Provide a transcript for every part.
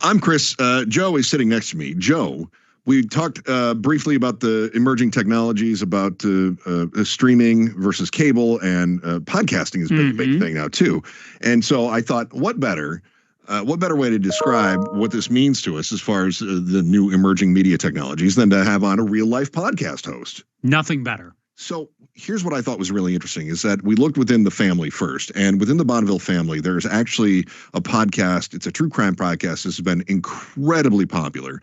I'm Chris. Joe is sitting next to me. Joe, we talked briefly about the emerging technologies, about streaming versus cable, and podcasting is a big thing now too. And so I thought, what better way to describe what this means to us as far as the new emerging media technologies than to have on a real life podcast host? Nothing better. So here's what I thought was really interesting is that we looked within the family first, and within the Bonneville family, there's actually a podcast. It's a true crime podcast. This has been incredibly popular.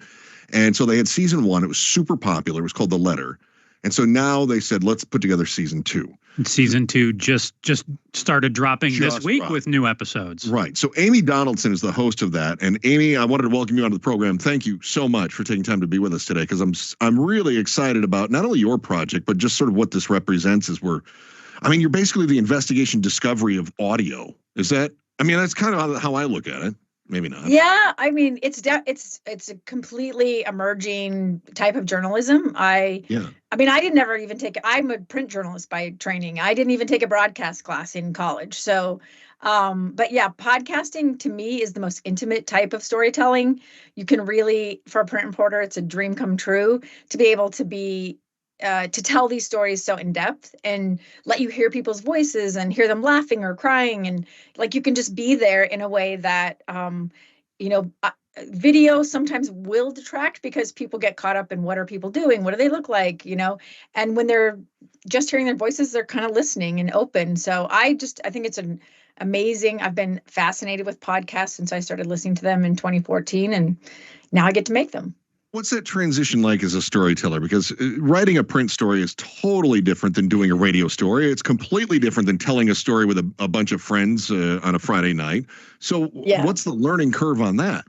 And so they had season 1. It was super popular. It was called The Letter. And so now they said, let's put together season 2. Season 2 just started dropping this week with new episodes. Right. So Amy Donaldson is the host of that. And Amy, I wanted to welcome you onto the program. Thank you so much for taking time to be with us today, because I'm really excited about not only your project, but just sort of what this represents as you're basically the investigation discovery of audio. Is that, that's kind of how I look at it. Maybe not. Yeah, it's a completely emerging type of journalism. I didn't ever even I'm a print journalist by training. I didn't even take a broadcast class in college. So, but yeah, podcasting to me is the most intimate type of storytelling. You can really, for a print reporter, it's a dream come true to be able to tell these stories so in depth and let you hear people's voices and hear them laughing or crying. And like, you can just be there in a way that, video sometimes will detract because people get caught up in what are people doing? What do they look like? And when they're just hearing their voices, they're kind of listening and open. So I think it's an amazing, I've been fascinated with podcasts since I started listening to them in 2014, and now I get to make them. What's that transition like as a storyteller? Because writing a print story is totally different than doing a radio story. It's completely different than telling a story with a bunch of friends on a Friday night. So What's the learning curve on that?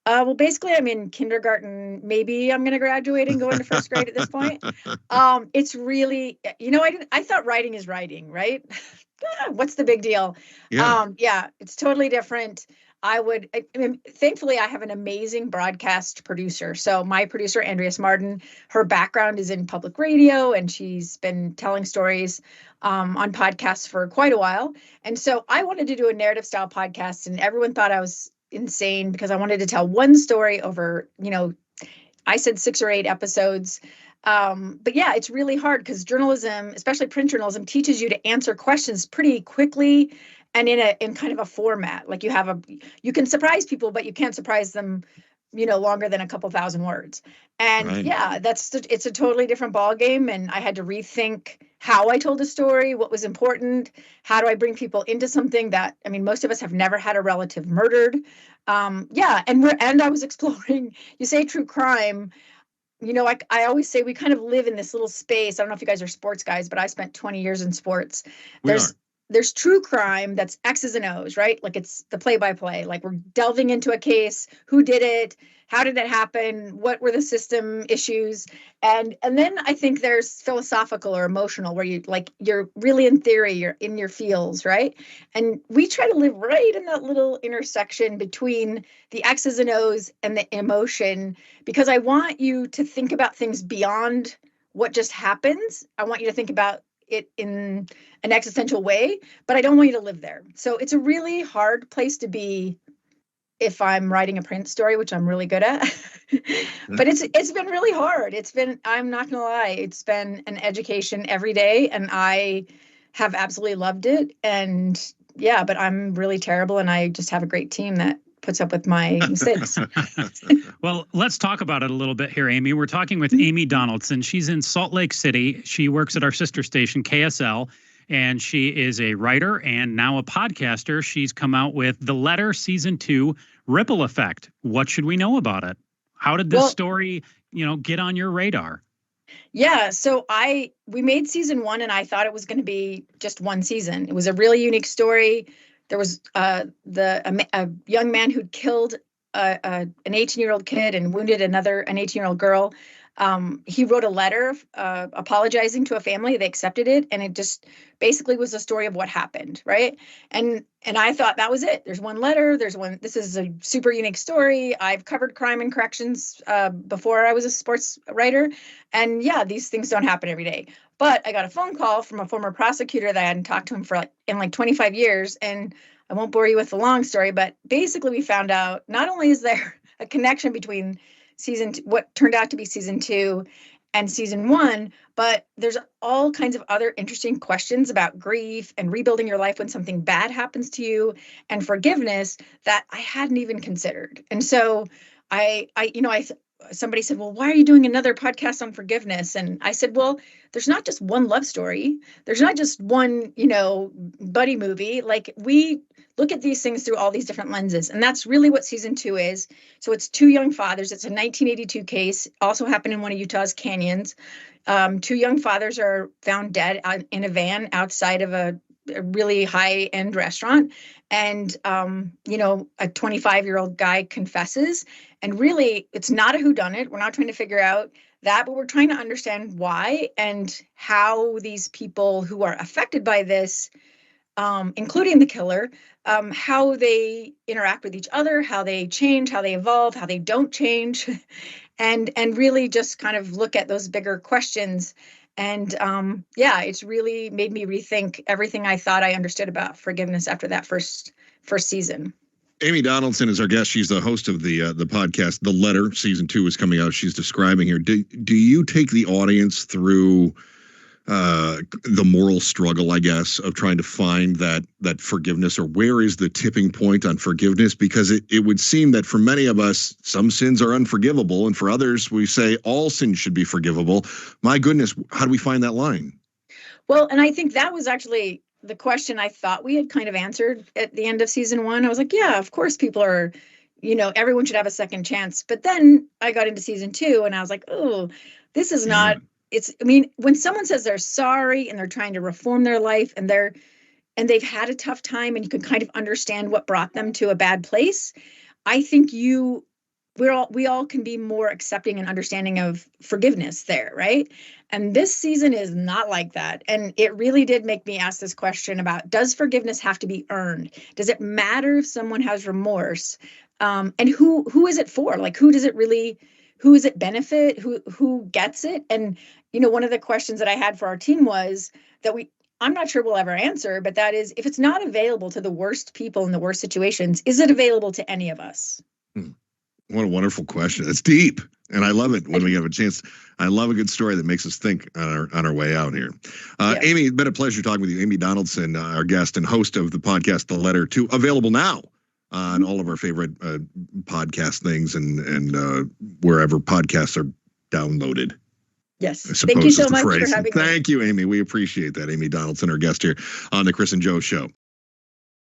Well, basically, I'm in kindergarten. Maybe I'm going to graduate and go into first grade at this point. It's really, I thought writing is writing, right? What's the big deal? Yeah. It's totally different. Thankfully, I have an amazing broadcast producer. So my producer, Andrea Martin, her background is in public radio, and she's been telling stories on podcasts for quite a while. And so I wanted to do a narrative style podcast, and everyone thought I was insane because I wanted to tell one story over, I said 6 or 8 episodes. But yeah, it's really hard because journalism, especially print journalism, teaches you to answer questions pretty quickly and in kind of a format. Like you can surprise people, but you can't surprise them, longer than a couple thousand words. And right. Yeah, it's a totally different ball game. And I had to rethink how I told a story, what was important, how do I bring people into something that, most of us have never had a relative murdered. And I was exploring, you say true crime. I always say we kind of live in this little space. I don't know if you guys are sports guys, but I spent 20 years in sports. There's true crime that's X's and O's, right? Like it's the play-by-play. Like we're delving into a case. Who did it? How did that happen? What were the system issues? And then I think there's philosophical or emotional, where you're really in theory, you're in your feels, right? And we try to live right in that little intersection between the X's and O's and the emotion, because I want you to think about things beyond what just happens. I want you to think about it in an existential way, but I don't want you to live there. So it's a really hard place to be if I'm writing a print story, which I'm really good at. But it's been really hard. I'm not gonna lie, it's been an education every day, and I have absolutely loved it. And yeah, but I'm really terrible, and I just have a great team that puts up with my mistakes. Well, let's talk about it a little bit here, Amy. We're talking with Amy Donaldson. She's in Salt Lake City. She works at our sister station, KSL, and she is a writer and now a podcaster. She's come out with The Letter Season 2, Ripple Effect. What should we know about it? How did this story, get on your radar? Yeah, so we made season 1, and I thought it was going to be just one season. It was a really unique story. There was a young man who'd killed an 18-year-old kid and wounded an 18-year-old girl. He wrote a letter apologizing to a family. They accepted it, and it just basically was a story of what happened, right? And I thought that was it. There's one letter. This is a super unique story. I've covered crime and corrections before I was a sports writer, and yeah, these things don't happen every day. But I got a phone call from a former prosecutor that I hadn't talked to him in 25 years, and I won't bore you with the long story, but basically we found out not only is there a connection between what turned out to be season 2 and season 1, but there's all kinds of other interesting questions about grief and rebuilding your life when something bad happens to you and forgiveness that I hadn't even considered. And so somebody said, well, why are you doing another podcast on forgiveness? And I said, well, there's not just one love story. There's not just one, buddy movie. Like, we look at these things through all these different lenses. And that's really what season 2 is. So it's 2 young fathers. It's a 1982 case, also happened in one of Utah's canyons. 2 young fathers are found dead in a van outside of a really high-end restaurant. And, a 25-year-old guy confesses. And really, it's not a whodunit. We're not trying to figure out that, but we're trying to understand why and how these people who are affected by this, including the killer, how they interact with each other, how they change, how they evolve, how they don't change, and really just kind of look at those bigger questions. And it's really made me rethink everything I thought I understood about forgiveness after that first season. Amy Donaldson is our guest. She's the host of the podcast, The Letter. Season 2 is coming out. She's describing here. Do you take the audience through the moral struggle, I guess, of trying to find that forgiveness, or where is the tipping point on forgiveness? Because it would seem that for many of us, some sins are unforgivable, and for others, we say all sins should be forgivable. My goodness, how do we find that line? Well, and I think that was actually the question I thought we had kind of answered at the end of season 1. I was like, yeah, of course people are, everyone should have a second chance. But then I got into season 2 and I was like, oh, this is not, when someone says they're sorry and they're trying to reform their life and they've had a tough time and you can kind of understand what brought them to a bad place, I think we all can be more accepting and understanding of forgiveness there, right? And this season is not like that. And it really did make me ask this question about, does forgiveness have to be earned? Does it matter if someone has remorse? And who is it for? Like, who does it benefit? Who gets it? And, one of the questions that I had for our team was that I'm not sure we'll ever answer, but that is, if it's not available to the worst people in the worst situations, is it available to any of us? What a wonderful question. It's deep, and I love it when we have a chance. I love a good story that makes us think on our way out here. Amy, it's been a pleasure talking with you. Amy Donaldson, our guest and host of the podcast, The Letter, available now on all of our favorite podcast things and wherever podcasts are downloaded. Yes. Thank you so much for having me. Thank you, Amy. We appreciate that. Amy Donaldson, our guest here on The Chris and Joe Show.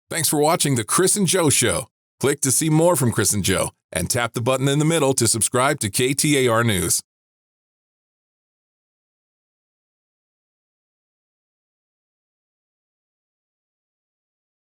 Thanks for watching The Chris and Joe Show. Click to see more from Chris and Joe and tap the button in the middle to subscribe to KTAR News.